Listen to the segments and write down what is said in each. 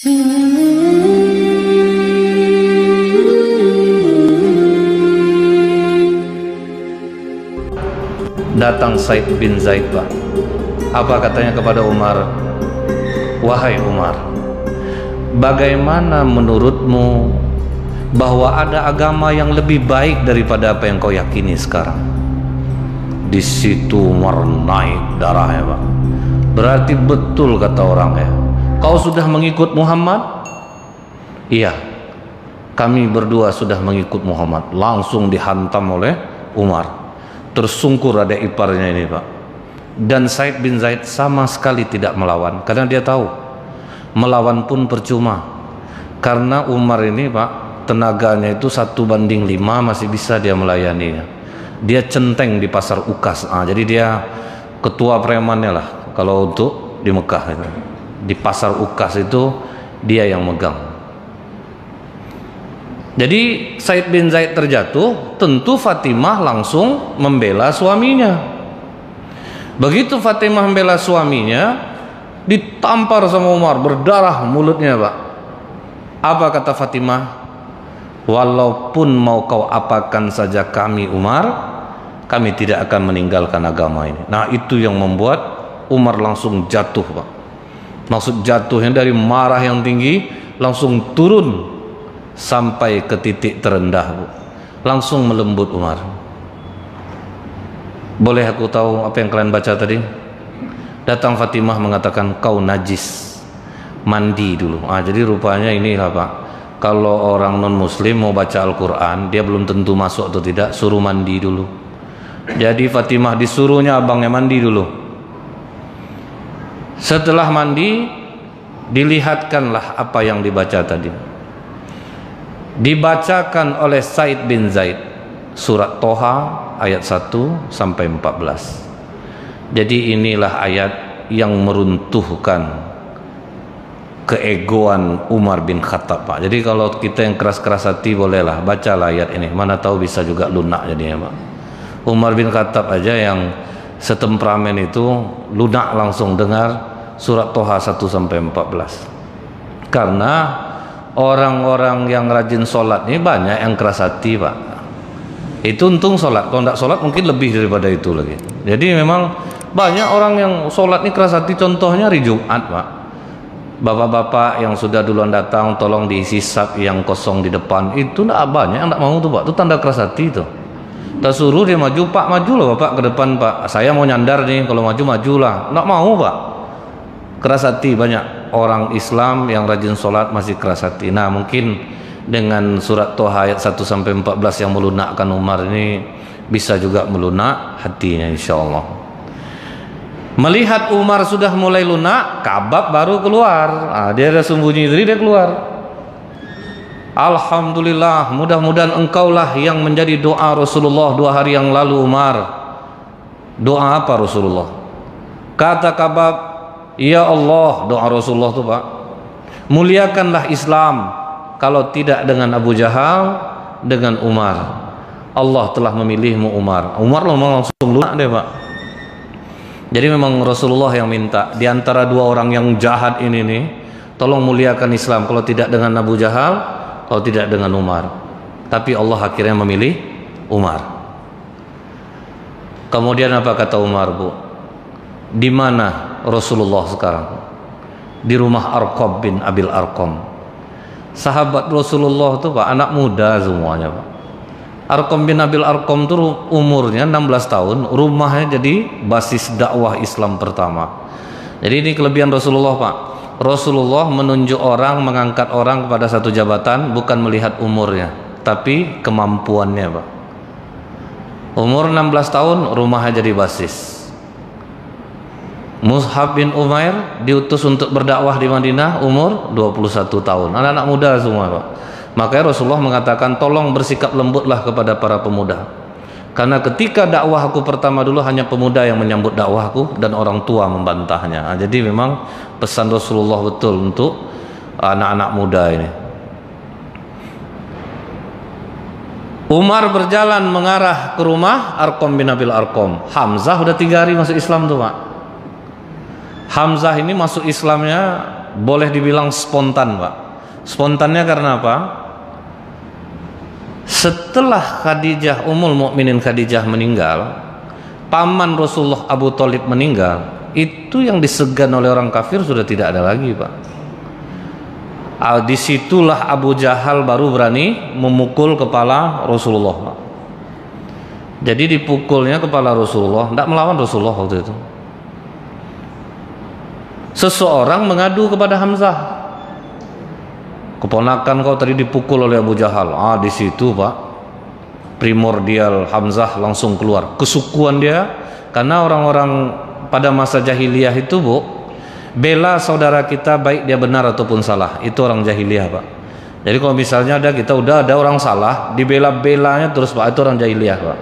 Datang Said bin Zaid, Pak. Apa katanya kepada Umar? Wahai Umar, bagaimana menurutmu bahwa ada agama yang lebih baik daripada apa yang kau yakini sekarang? Di situ Umar naik darahnya, Pak. Berarti betul kata orang ya. Kau sudah mengikut Muhammad? Iya, kami berdua sudah mengikut Muhammad. Langsung dihantam oleh Umar. Tersungkur ada iparnya ini, Pak. Dan Said bin Zaid sama sekali tidak melawan, karena dia tahu melawan pun percuma. Karena Umar ini, Pak, tenaganya itu 1:5 masih bisa dia melayaninya. Dia centeng di pasar Ukas, jadi dia ketua premannya lah kalau untuk di Mekah itu. Di pasar Ukas itu dia yang megang. Jadi Said bin Zaid terjatuh, tentu Fatimah langsung membela suaminya. Begitu Fatimah membela suaminya, ditampar sama Umar, berdarah mulutnya, Pak. Apa kata Fatimah? Walaupun mau kau apakan saja kami Umar, kami tidak akan meninggalkan agama ini. Nah, itu yang membuat Umar langsung jatuh, Pak. Maksud jatuhnya dari marah yang tinggi langsung turun sampai ke titik terendah, Bu. Langsung melembut Umar. Boleh aku tahu apa yang kalian baca tadi? Datang Fatimah mengatakan kau najis, mandi dulu. Jadi rupanya inilah, Pak, kalau orang non muslim mau baca Al-Quran, dia belum tentu masuk atau tidak, suruh mandi dulu. Jadi Fatimah disuruhnya abangnya mandi dulu. Setelah mandi, dilihatkanlah apa yang dibaca tadi. Dibacakan oleh Said bin Zaid surat Toha ayat 1 sampai 14. Jadi inilah ayat yang meruntuhkan keegoan Umar bin Khattab, Pak. Jadi kalau kita yang keras-keras hati bolehlah bacalah ayat ini, mana tahu bisa juga lunak jadinya, Pak. Umar bin Khattab aja yang setemperamen itu lunak langsung dengar surat Toha 1 sampai 14. Karena orang-orang yang rajin sholat ini banyak yang keras hati, Pak. Itu untung sholat, kalau tidak sholat mungkin lebih daripada itu lagi. Jadi memang banyak orang yang sholat ini keras hati. Contohnya hari Jumat, Pak. Bapak-bapak yang sudah duluan datang, tolong diisi saf yang kosong di depan. Itu tidak banyak yang tidak mau tuh, Pak. Itu tanda keras hati itu. Kita suruh dia maju, Pak, maju loh Bapak ke depan, Pak. Saya mau nyandar nih, kalau maju majulah. Tidak mau, Pak. Keras hati banyak. Orang Islam yang rajin sholat masih keras hati. Nah, mungkin dengan surat Toha ayat 1 sampai 14 yang melunakkan Umar ini bisa juga melunak hatinya, insyaallah. Melihat Umar sudah mulai lunak, Kabab baru keluar. Dia ada sembunyi diri, dia keluar. Alhamdulillah, mudah-mudahan engkaulah yang menjadi doa Rasulullah 2 hari yang lalu, Umar. Doa apa Rasulullah? Kata Kabab, ya Allah, doa Rasulullah tuh, Pak, muliakanlah Islam, kalau tidak dengan Abu Jahal, dengan Umar. Allah telah memilihmu Umar. Umar langsung lunak deh, Pak. Jadi memang Rasulullah yang minta, di antara 2 orang yang jahat ini nih, tolong muliakan Islam, kalau tidak dengan Abu Jahal, kalau tidak dengan Umar. Tapi Allah akhirnya memilih Umar. Kemudian apa kata Umar, Bu? Di mana Rasulullah sekarang? Di rumah Arqam bin Abil Arqam. Sahabat Rasulullah itu, Pak, anak muda semuanya, Pak. Arqam bin Abil Arqam itu umurnya 16 tahun, rumahnya jadi basis dakwah Islam pertama. Jadi ini kelebihan Rasulullah, Pak. Rasulullah menunjuk orang, mengangkat orang kepada satu jabatan bukan melihat umurnya, tapi kemampuannya, Pak. Umur 16 tahun, rumahnya jadi basis. Mus'ab bin Umair diutus untuk berdakwah di Madinah, umur 21 tahun. Anak-anak muda semua, Pak. Makanya Rasulullah mengatakan, tolong bersikap lembutlah kepada para pemuda. Karena ketika dakwahku pertama dulu hanya pemuda yang menyambut dakwahku dan orang tua membantahnya. Jadi memang pesan Rasulullah betul untuk anak-anak muda ini. Umar berjalan mengarah ke rumah Arqam bin Abil Arqam. Hamzah udah 3 hari masuk Islam tuh, Pak. Hamzah ini masuk Islamnya boleh dibilang spontan, Pak. Spontannya karena apa? Setelah Khadijah, Ummul Mukminin Khadijah meninggal, paman Rasulullah Abu Thalib meninggal, itu yang disegan oleh orang kafir sudah tidak ada lagi, Pak. Disitulah Abu Jahal baru berani memukul kepala Rasulullah, Pak. Jadi dipukulnya kepala Rasulullah, tidak melawan Rasulullah waktu itu. Seseorang mengadu kepada Hamzah, keponakan kau tadi dipukul oleh Abu Jahal. Di situ, Pak, primordial Hamzah langsung keluar kesukuan dia, karena orang-orang pada masa jahiliyah itu, Bu, bela saudara kita baik dia benar ataupun salah, itu orang jahiliyah, Pak. Jadi kalau misalnya kita udah ada orang salah, dibela-belanya terus, Pak, itu orang jahiliyah, Pak.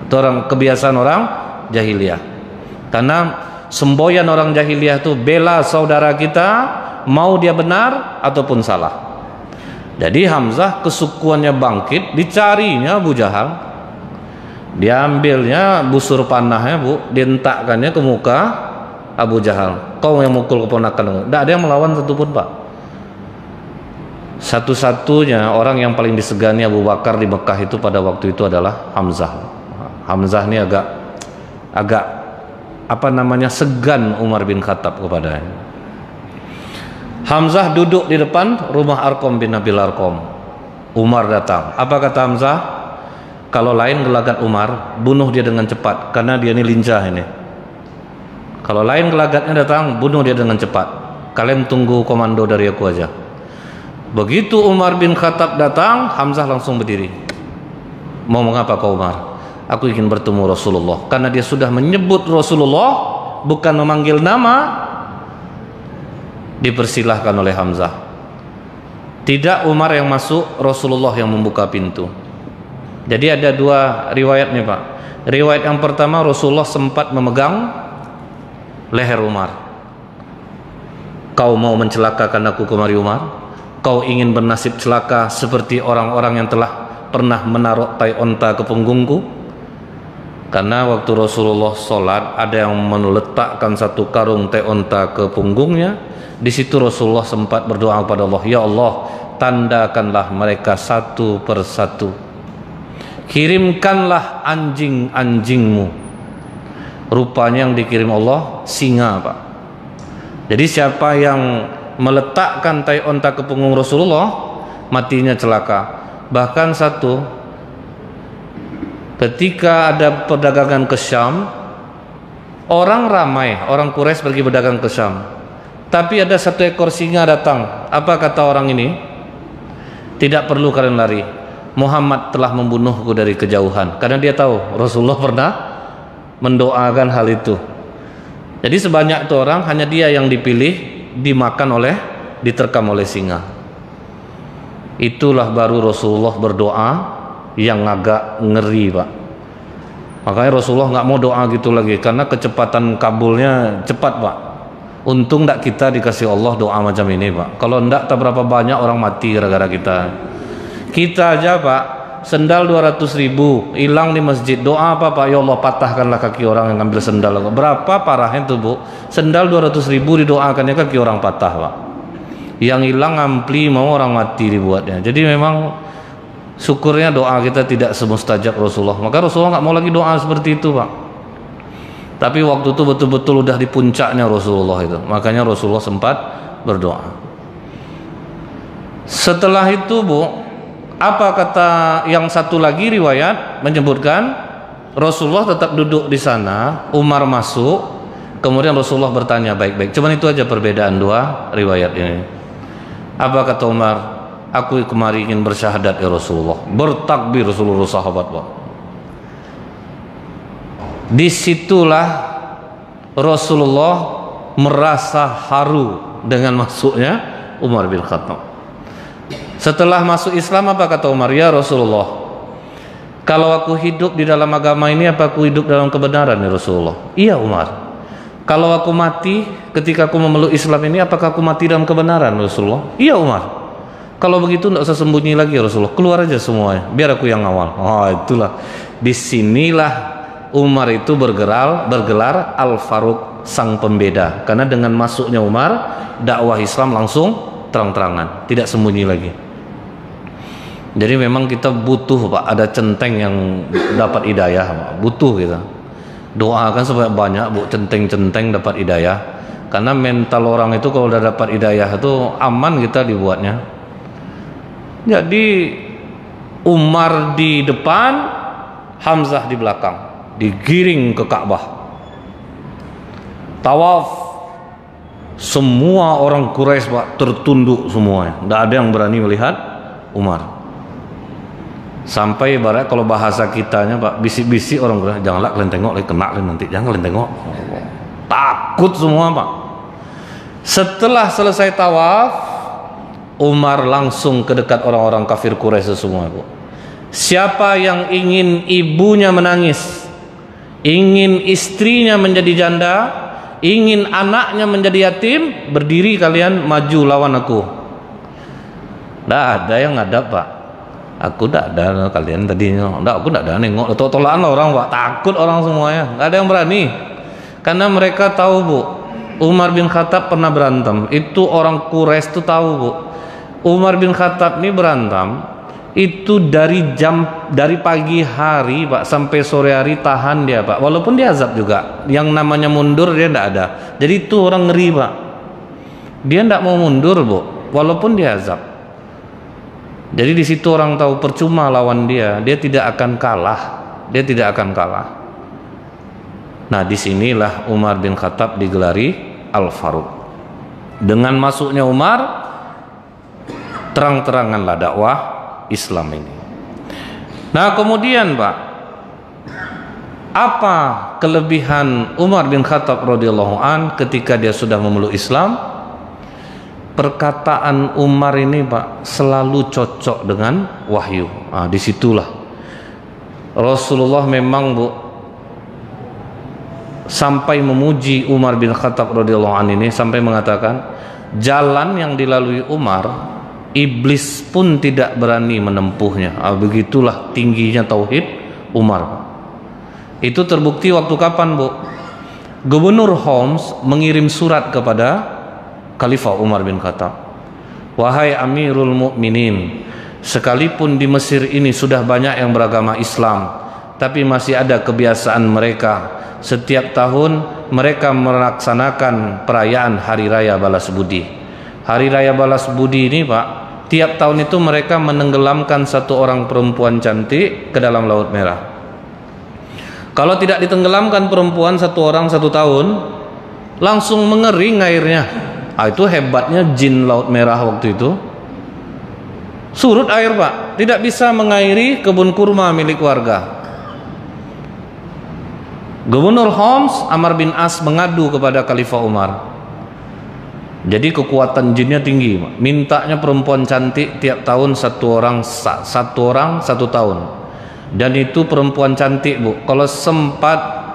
Itu orang kebiasaan orang jahiliyah. Karena semboyan orang jahiliyah itu bela saudara kita mau dia benar ataupun salah. Jadi Hamzah kesukuannya bangkit, dicarinya Abu Jahal, diambilnya busur panahnya, Bu, dientakkannya ke muka Abu Jahal. Kau yang mukul keponakan. Tidak ada yang melawan satupun, Pak. Satu-satunya orang yang paling disegani Abu Bakar di Mekah itu pada waktu itu adalah Hamzah. Hamzah ini agak segan Umar bin Khattab kepadanya. Hamzah duduk di depan rumah Arqam bin Abil Arqam. Umar datang. Apa kata Hamzah? Kalau lain gelagat Umar, bunuh dia dengan cepat, karena dia ini lincah ini. Kalau lain gelagatnya datang, bunuh dia dengan cepat. Kalian tunggu komando dari aku aja. Begitu Umar bin Khattab datang, Hamzah langsung berdiri. Mau mengapa kau, Umar? Aku ingin bertemu Rasulullah. Karena dia sudah menyebut Rasulullah, bukan memanggil nama, dipersilahkan oleh Hamzah. Tidak Umar yang masuk, Rasulullah yang membuka pintu. Jadi ada dua riwayatnya, Pak. Riwayat yang pertama, Rasulullah sempat memegang leher Umar. Kau mau mencelakakan aku kemari, Umar? Kau ingin bernasib celaka seperti orang-orang yang telah pernah menaruh tai onta ke punggungku? Karena waktu Rasulullah sholat, ada yang meletakkan satu karung tai onta ke punggungnya. Di situ Rasulullah sempat berdoa kepada Allah, ya Allah, tandakanlah mereka satu persatu. Kirimkanlah anjing-anjingmu. Rupanya yang dikirim Allah singa, Pak. Jadi siapa yang meletakkan tai onta ke punggung Rasulullah, matinya celaka. Bahkan ketika ada perdagangan ke Syam, orang ramai, orang Quraisy pergi berdagang ke Syam, tapi ada satu ekor singa datang. Apa kata orang ini? Tidak perlu kalian lari, Muhammad telah membunuhku dari kejauhan. Karena dia tahu Rasulullah pernah mendoakan hal itu. Jadi sebanyak itu orang, hanya dia yang dipilih, diterkam oleh singa. Itulah baru Rasulullah berdoa yang agak ngeri, Pak. Makanya Rasulullah nggak mau doa gitu lagi, karena kecepatan kabulnya cepat, Pak. Untung ndak kita dikasih Allah doa macam ini, Pak. Kalau ndak, tak berapa banyak orang mati gara-gara kita. Kita aja, Pak, sendal 200.000 hilang di masjid, doa apa, Pak? Ya Allah, patahkanlah kaki orang yang ngambil sendal. Berapa parahnya itu, Bu? Sendal 200.000 didoakannya kaki orang patah, Pak. Yang hilang ampli, mau orang mati dibuatnya. Jadi memang syukurnya doa kita tidak semustajab Rasulullah. Maka Rasulullah nggak mau lagi doa seperti itu, Pak. Tapi waktu itu betul-betul udah di puncaknya Rasulullah itu. Makanya Rasulullah sempat berdoa. Setelah itu, Bu, apa kata yang satu lagi riwayat menyebutkan Rasulullah tetap duduk di sana, Umar masuk, kemudian Rasulullah bertanya baik-baik. Cuman itu aja perbedaan dua riwayat ini. Apa kata Umar? Aku kemari ingin bersyahadat ya Rasulullah. Bertakbir seluruh sahabat, Pak. Disitulah Rasulullah merasa haru dengan masuknya Umar bin Khattab. Setelah masuk Islam, apa kata Umar? Ya Rasulullah, kalau aku hidup di dalam agama ini, apa aku hidup dalam kebenaran ya Rasulullah? Iya Umar. Kalau aku mati ketika aku memeluk Islam ini, apakah aku mati dalam kebenaran Rasulullah? Iya Umar. Kalau begitu tidak usah sembunyi lagi ya Rasulullah, keluar aja semuanya, biar aku yang awal. Itulah disinilah Umar itu bergelar Al-Faruq, sang pembeda. Karena dengan masuknya Umar, dakwah Islam langsung terang-terangan, tidak sembunyi lagi. Jadi memang kita butuh Pak, ada centeng yang dapat hidayah Pak. Butuh kita doakan supaya banyak Bu centeng-centeng dapat hidayah. Karena mental orang itu kalau udah dapat hidayah itu aman kita dibuatnya. Jadi Umar di depan, Hamzah di belakang, digiring ke Ka'bah. Tawaf, semua orang Quraisy Pak tertunduk semuanya. Tidak ada yang berani melihat Umar. Sampai ibarat kalau bahasa kitanya Pak, bisik-bisik orang Quraisy, janganlah kalian tengok, kena kalian nanti, jangan kalian tengok. Takut semua Pak. Setelah selesai tawaf, Umar langsung ke dekat orang-orang kafir Quraisy semua Bu. Siapa yang ingin ibunya menangis, ingin istrinya menjadi janda, ingin anaknya menjadi yatim, berdiri kalian maju lawan aku. Tidak ada yang ngadap Pak. Aku tidak ada kalian tadinya. Aku tidak ada nengok. Tolak-tolakan orang Pak. Takut orang semuanya. Tidak ada yang berani. Karena mereka tahu Bu, Umar bin Khattab pernah berantem. Itu orang Quraisy itu tahu Bu. Umar bin Khattab ini berantem itu dari pagi hari Pak sampai sore hari tahan dia Pak. Walaupun dia azab juga. Yang namanya mundur dia tidak ada. Jadi itu orang ngeri Pak. Dia tidak mau mundur Bu, walaupun dia azab. Jadi di situ orang tahu percuma lawan dia tidak akan kalah, dia tidak akan kalah. Nah disinilah Umar bin Khattab digelari Al-Faruq. Dengan masuknya Umar, terang-teranganlah dakwah Islam ini. Nah kemudian Pak, apa kelebihan Umar bin Khattab radhiyallahu an ketika dia sudah memeluk Islam? Perkataan Umar ini Pak selalu cocok dengan wahyu. Disitulah Rasulullah memang Bu sampai memuji Umar bin Khattab radhiyallahu anhu ini, sampai mengatakan jalan yang dilalui Umar iblis pun tidak berani menempuhnya. Begitulah tingginya tauhid Umar Pak. Itu terbukti waktu kapan Bu? Gubernur Homs mengirim surat kepada Khalifah Umar bin Khattab. Wahai Amirul Mukminin, sekalipun di Mesir ini sudah banyak yang beragama Islam, tapi masih ada kebiasaan mereka. Setiap tahun mereka melaksanakan perayaan Hari Raya Balas Budi. Hari Raya Balas Budi ini Pak, tiap tahun itu mereka menenggelamkan satu orang perempuan cantik ke dalam Laut Merah. Kalau tidak ditenggelamkan perempuan satu orang satu tahun, langsung mengering airnya. Itu hebatnya jin Laut Merah waktu itu. Surut air Pak, tidak bisa mengairi kebun kurma milik warga. Gubernur Homs Amr bin As mengadu kepada Khalifah Umar. Jadi kekuatan jinnya tinggi Pak. Mintanya perempuan cantik tiap tahun satu orang satu tahun. Dan itu perempuan cantik Bu. Kalau sempat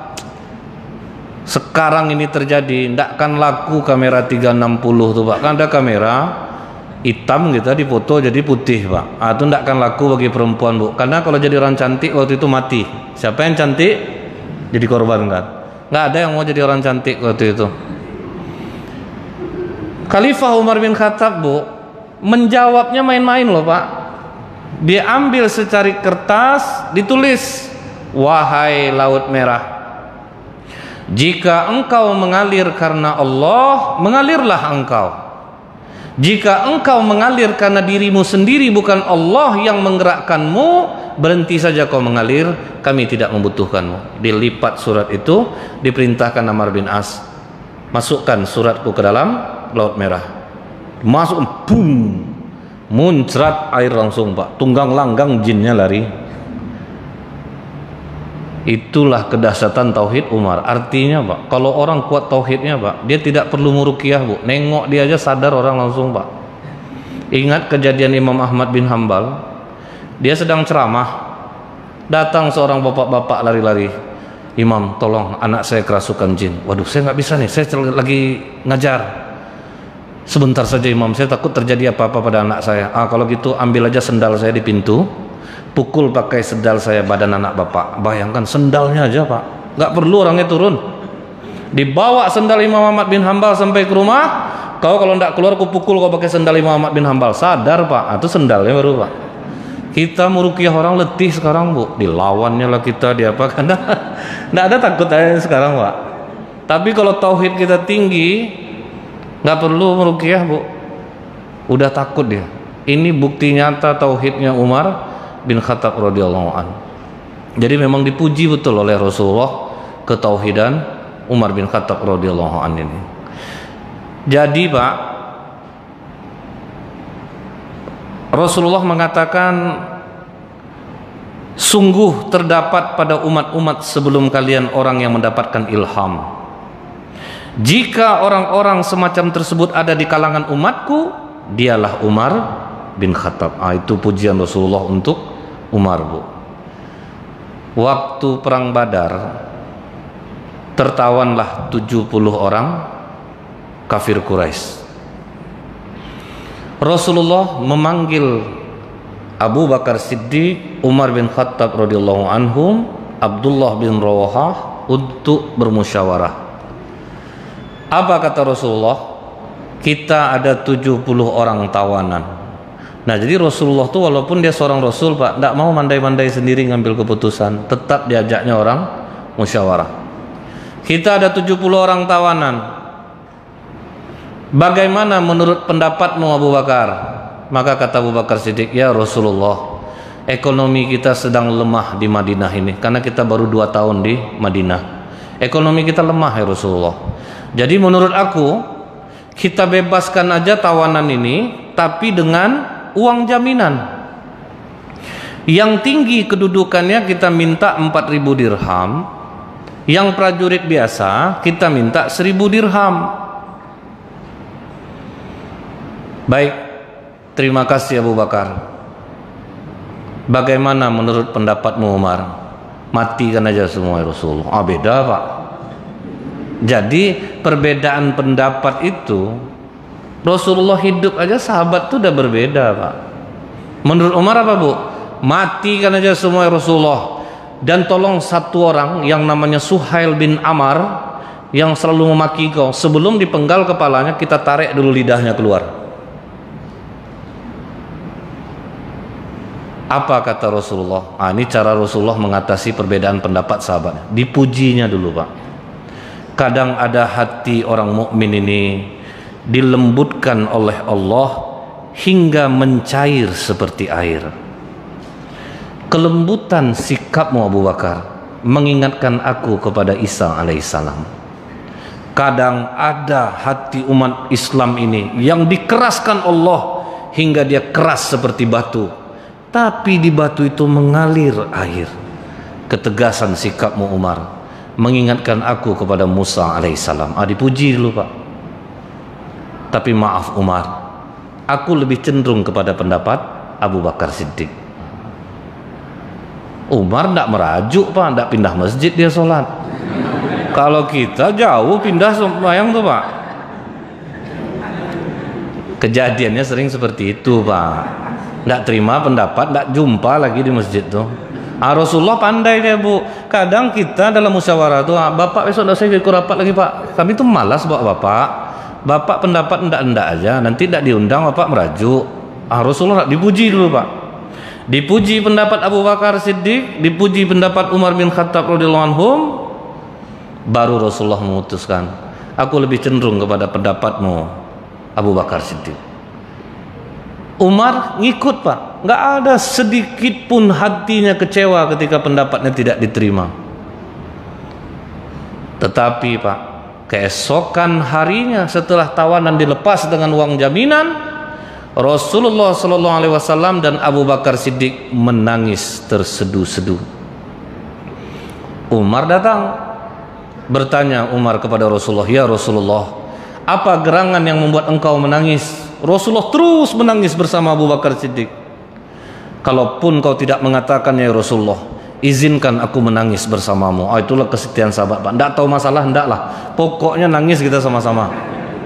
sekarang ini terjadi, tidak akan laku kamera 360 tuh Pak. Kan ada kamera hitam kita dipoto jadi putih Pak. Itu tidak akan laku bagi perempuan Bu. Karena kalau jadi orang cantik waktu itu mati. Siapa yang cantik jadi korban kan. Nggak ada yang mau jadi orang cantik waktu itu. Khalifah Umar bin Khattab Bu menjawabnya main-main loh Pak. Dia ambil secari kertas, ditulis, wahai Laut Merah, jika engkau mengalir karena Allah, mengalirlah engkau. Jika engkau mengalir karena dirimu sendiri, bukan Allah yang menggerakkanmu, berhenti saja kau mengalir, kami tidak membutuhkanmu. Dilipat surat itu, diperintahkan Amr bin As, masukkan suratku ke dalam Laut Merah. Masuk, boom, muncrat air langsung Pak. Tunggang langgang jinnya lari. Itulah kedahsyatan tauhid Umar. Artinya Pak, kalau orang kuat tauhidnya Pak, dia tidak perlu muruqyah Bu. Nengok dia aja sadar orang langsung Pak. Ingat kejadian Imam Ahmad bin Hambal. Dia sedang ceramah, datang seorang bapak-bapak lari-lari. Imam, tolong anak saya kerasukan jin. Waduh, saya nggak bisa nih, saya lagi ngajar. Sebentar saja Imam, saya takut terjadi apa-apa pada anak saya. Kalau gitu ambil aja sendal saya di pintu, pukul pakai sendal saya badan anak bapak. Bayangkan sendalnya aja Pak, nggak perlu orangnya turun. Dibawa sendal Imam Ahmad bin Hambal sampai ke rumah. Kau kalau tidak keluar, aku pukul kau pakai sendal Imam Ahmad bin Hambal. Sadar Pak, itu sendalnya baru Pak. Kita meruqyah orang letih sekarang Bu, dilawannya lah kita, di apa, karena tidak ada takut aja sekarang Pak. Tapi kalau tauhid kita tinggi, nggak perlu meruqyah Bu, udah takut dia. Ini bukti nyata tauhidnya Umar bin Khattab radhiyallahu anhu. Jadi memang dipuji betul oleh Rasulullah ketauhidan Umar bin Khattab radhiyallahu anhu ini. Jadi Pak, Rasulullah mengatakan, sungguh terdapat pada umat-umat sebelum kalian orang yang mendapatkan ilham. Jika orang-orang semacam tersebut ada di kalangan umatku, dialah Umar bin Khattab. Itu pujian Rasulullah untuk Umar Bu. Waktu perang Badar, tertawanlah 70 orang kafir Quraisy. Rasulullah memanggil Abu Bakar Siddiq, Umar bin Khattab radhiyallahu anhum, Abdullah bin Rawahah untuk bermusyawarah. Apa kata Rasulullah? Kita ada 70 orang tawanan. Nah, jadi Rasulullah tuh walaupun dia seorang Rasul Pak, tidak mau mandai-mandai sendiri ngambil keputusan, tetap diajaknya orang musyawarah. Kita ada 70 orang tawanan. Bagaimana menurut pendapatmu Abu Bakar? Maka kata Abu Bakar Siddiq, ya Rasulullah, ekonomi kita sedang lemah di Madinah ini, karena kita baru 2 tahun di Madinah. Ekonomi kita lemah ya Rasulullah. Jadi menurut aku, kita bebaskan aja tawanan ini, tapi dengan uang jaminan. Yang tinggi kedudukannya kita minta 4.000 dirham, yang prajurit biasa kita minta 1.000 dirham. Baik, terima kasih Abu Bakar. Bagaimana menurut pendapatmu Umar? Matikan aja semua ya Rasulullah. Beda Pak. Jadi perbedaan pendapat itu, Rasulullah hidup aja sahabat tuh udah berbeda Pak. Menurut Umar apa Bu? Matikan aja semua ya Rasulullah. Dan tolong satu orang yang namanya Suhail bin Amr, yang selalu memaki kau, sebelum dipenggal kepalanya kita tarik dulu lidahnya keluar. Apa kata Rasulullah? Ini cara Rasulullah mengatasi perbedaan pendapat sahabatnya. Dipujinya dulu Pak. Kadang ada hati orang mukmin ini dilembutkan oleh Allah hingga mencair seperti air. Kelembutan sikapmu Abu Bakar mengingatkan aku kepada Isa alaihissalam. Kadang ada hati umat Islam ini yang dikeraskan Allah hingga dia keras seperti batu, tapi di batu itu mengalir air. Ketegasan sikapmu Umar mengingatkan aku kepada Musa alaihissalam. Dipuji dulu Pak. Tapi maaf Umar, aku lebih cenderung kepada pendapat Abu Bakar Siddiq. Umar tidak merajuk Pak, tidak pindah masjid dia sholat. Kalau kita jauh pindah sembahyang tuh Pak. Kejadiannya sering seperti itu Pak. Tidak terima pendapat, tidak jumpa lagi di masjid tuh. Rasulullah pandai dia Bu. Kadang kita dalam musyawarah tuh, Bapak besok tidak usah ikut rapat lagi Pak, kami tuh malas bawa Bapak. Bapak pendapat enggak aja, nanti tidak diundang Bapak merajuk. Rasulullah dipuji dulu Pak. Dipuji pendapat Abu Bakar Siddiq, dipuji pendapat Umar bin Khattab radhiyallahu anhum, baru Rasulullah memutuskan, aku lebih cenderung kepada pendapatmu Abu Bakar Siddiq. Umar ngikut Pak, nggak ada sedikit pun hatinya kecewa ketika pendapatnya tidak diterima. Tetapi Pak, keesokan harinya setelah tawanan dilepas dengan uang jaminan, Rasulullah Shallallahu Alaihi Wasallam dan Abu Bakar Siddiq menangis terseduh-seduh. Umar datang, bertanya Umar kepada Rasulullah, ya Rasulullah, apa gerangan yang membuat engkau menangis? Rasulullah terus menangis bersama Abu Bakar Siddiq. Kalaupun kau tidak mengatakan ya Rasulullah, izinkan aku menangis bersamamu. Itulah kesetiaan sahabat Pak. Tidak tahu masalah, hendaklah. Pokoknya nangis kita sama-sama.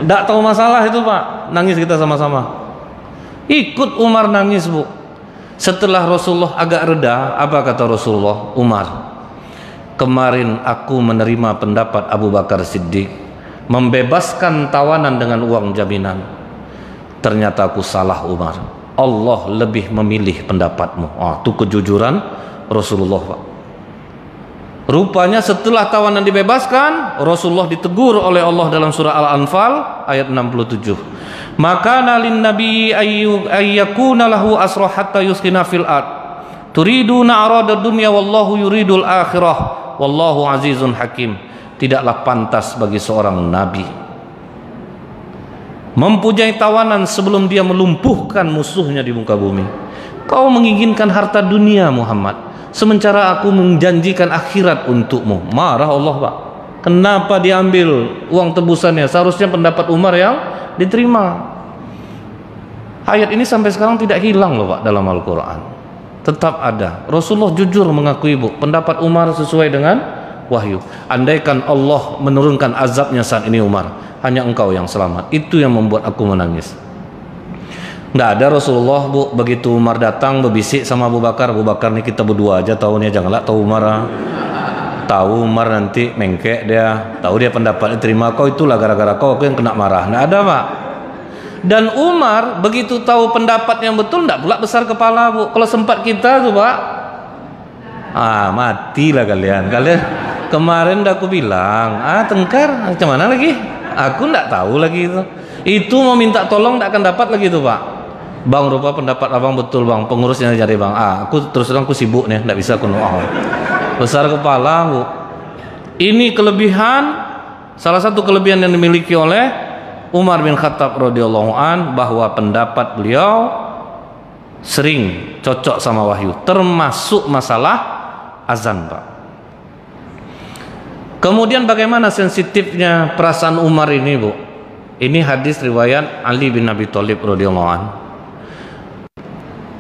Tidak tahu masalah itu Pak, nangis kita sama-sama. Ikut Umar nangis Bu. Setelah Rasulullah agak reda, apa kata Rasulullah? Umar, kemarin aku menerima pendapat Abu Bakar Siddiq, membebaskan tawanan dengan uang jaminan. Ternyata aku salah Umar. Allah lebih memilih pendapatmu. Itu kejujuran Rasulullah, Pak. Rupanya setelah tawanan dibebaskan, Rasulullah ditegur oleh Allah dalam surah Al-Anfal ayat 67. Maka nalin nabi ayyakuna lahu asra hatta yuskina fil ard. Turiduna arada dunya wallahu yuridul akhirah wallahu azizun hakim. Tidaklah pantas bagi seorang nabi mempunyai tawanan sebelum dia melumpuhkan musuhnya di muka bumi. Kau menginginkan harta dunia Muhammad, sementara aku menjanjikan akhirat untukmu. Marah Allah, Pak. Kenapa diambil uang tebusannya? Seharusnya pendapat Umar yang diterima. Ayat ini sampai sekarang tidak hilang loh, Pak, dalam Al-Quran. Tetap ada. Rasulullah jujur mengakui, Bu, pendapat Umar sesuai dengan wahyu. Andaikan Allah menurunkan azabnya saat ini Umar, hanya engkau yang selamat. Itu yang membuat aku menangis. Nggak ada Rasulullah, Bu, begitu Umar datang berbisik sama Abu Bakar, Abu Bakar nih kita berdua aja tahunya, janganlah tahu Umar. Tahu Umar nanti mengkek dia, tahu dia pendapatnya terima, kau itulah gara-gara kau aku yang kena marah. Nggak ada, Pak. Dan Umar begitu tahu pendapat yang betul, nggak pula besar kepala, Bu. Kalau sempat kita tuh, Pak, matilah kalian. Kalian kemarin udah aku bilang, tengkar, macam mana lagi? Aku nggak tahu lagi itu. Itu mau minta tolong nggak akan dapat lagi tuh, Pak. Bang, rupa pendapat abang betul, Bang. Pengurusnya jadi, Bang. Aku terus terang aku sibuk nih, nggak bisa aku besar kepala, Bu. Ini kelebihan, salah satu kelebihan yang dimiliki oleh Umar bin Khattab radhiyallahu an, bahwa pendapat beliau sering cocok sama wahyu, termasuk masalah azan, Pak. Kemudian bagaimana sensitifnya perasaan Umar ini, Bu? Ini hadis riwayat Ali bin Abi Thalib radhiyallahu an.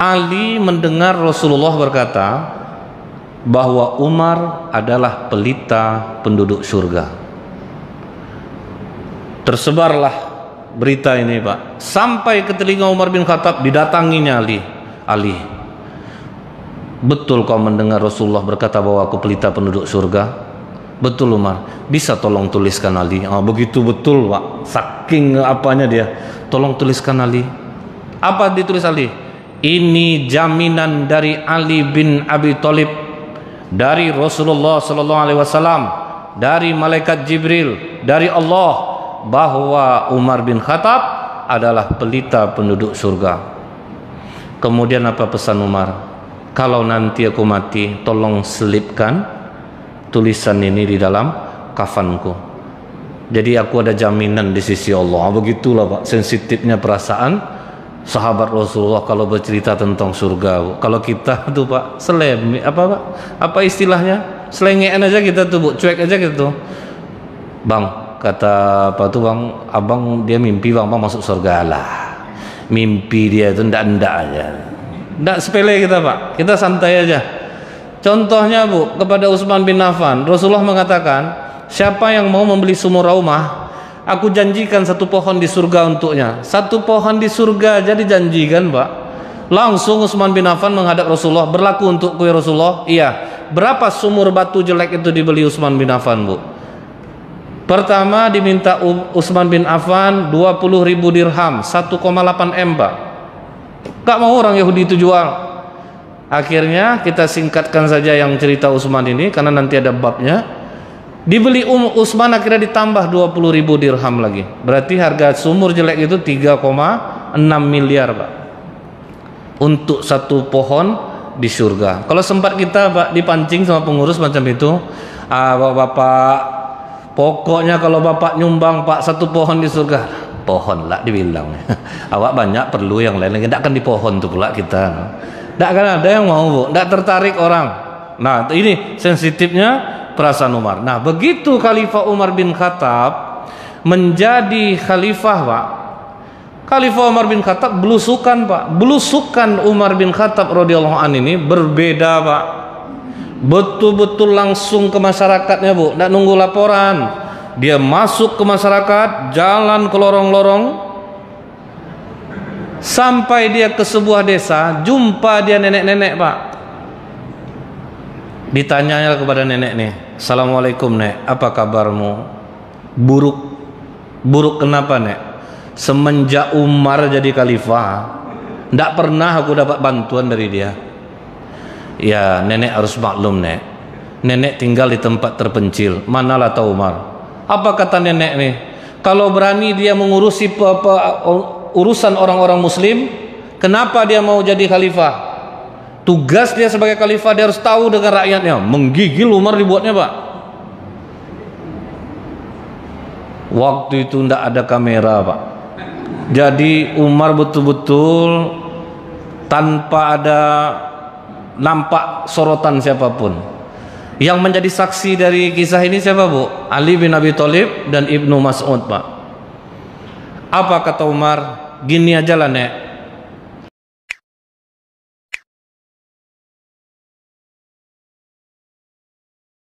Ali mendengar Rasulullah berkata bahwa Umar adalah pelita penduduk surga. Tersebarlah berita ini, Pak, sampai ke telinga Umar bin Khattab. Didatanginya Ali, betul kau mendengar Rasulullah berkata bahwa aku pelita penduduk surga? Betul Umar, bisa tolong tuliskan Ali. Begitu betul, Pak, saking apanya dia, tolong tuliskan Ali. Apa ditulis Ali? Ini jaminan dari Ali bin Abi Thalib, dari Rasulullah sallallahu alaihi wasallam, dari malaikat Jibril, dari Allah, bahwa Umar bin Khattab adalah pelita penduduk surga. Kemudian apa pesan Umar? Kalau nanti aku mati, tolong selipkan tulisan ini di dalam kafanku. Jadi aku ada jaminan di sisi Allah. Begitulah, Pak, sensitifnya perasaan sahabat Rasulullah kalau bercerita tentang surga. Kalau kita tuh, Pak, apa istilahnya? Selengean aja kita tuh, Bu, cuek aja gitu. Bang, kata apa tuh, Bang, abang dia mimpi, Bang masuk surga lah. Mimpi dia itu ndak aja, ndak sepele kita, Pak. Kita santai aja. Contohnya, Bu, kepada Utsman bin Affan, Rasulullah mengatakan, siapa yang mau membeli sumur rumah, aku janjikan satu pohon di surga untuknya. Satu pohon di surga aja dijanjikan, Pak. Langsung Utsman bin Affan menghadap Rasulullah, berlaku untukku ya Rasulullah? Iya. Berapa sumur batu jelek itu dibeli Utsman bin Affan, Bu? Pertama diminta Utsman bin Affan 20.000 dirham, 1,8 M, Pak. Gak mau orang Yahudi itu jual. Akhirnya kita singkatkan saja yang cerita Utsman ini karena nanti ada babnya. Dibeli Utsman akhirnya ditambah 20.000 dirham lagi. Berarti harga sumur jelek itu 3,6 miliar, Pak. Untuk satu pohon di surga. Kalau sempat kita, Pak, dipancing sama pengurus macam itu, Bapak, pokoknya kalau Bapak nyumbang, Pak, satu pohon di surga, pohon lah dibilang. Awak banyak perlu yang lain, tidak akan di pohon tuh pula kita. Tidak akan ada yang mau, Bu, tidak tertarik orang. Nah, ini sensitifnya perasaan Umar. Nah, begitu Khalifah Umar bin Khattab menjadi khalifah, Pak, Khalifah Umar bin Khattab belusukan, Pak. Belusukan Umar bin Khattab radhiyallahu an ini berbeda, Pak. Betul-betul langsung ke masyarakatnya, Bu, tidak nunggu laporan. Dia masuk ke masyarakat, jalan ke lorong-lorong, sampai dia ke sebuah desa, jumpa dia nenek-nenek, Pak. Ditanyanya kepada nenek nih, Assalamualaikum nek, apa kabarmu? Buruk. Buruk kenapa nek? Semenjak Umar jadi khalifah, tidak pernah aku dapat bantuan dari dia. Ya nenek harus maklum nek, nenek tinggal di tempat terpencil, manalah tahu Umar. Apa kata nenek nih? Kalau berani dia mengurusi urusan orang-orang muslim, kenapa dia mau jadi khalifah? Tugas dia sebagai khalifah, dia harus tahu dengan rakyatnya. Menggigil Umar dibuatnya pak. Waktu itu tidak ada kamera pak. Jadi Umar betul-betul tanpa ada nampak sorotan siapapun. Yang menjadi saksi dari kisah ini siapa bu? Ali bin Abi Thalib dan Ibnu Mas'ud pak. Apa kata Umar? Gini aja lah nek,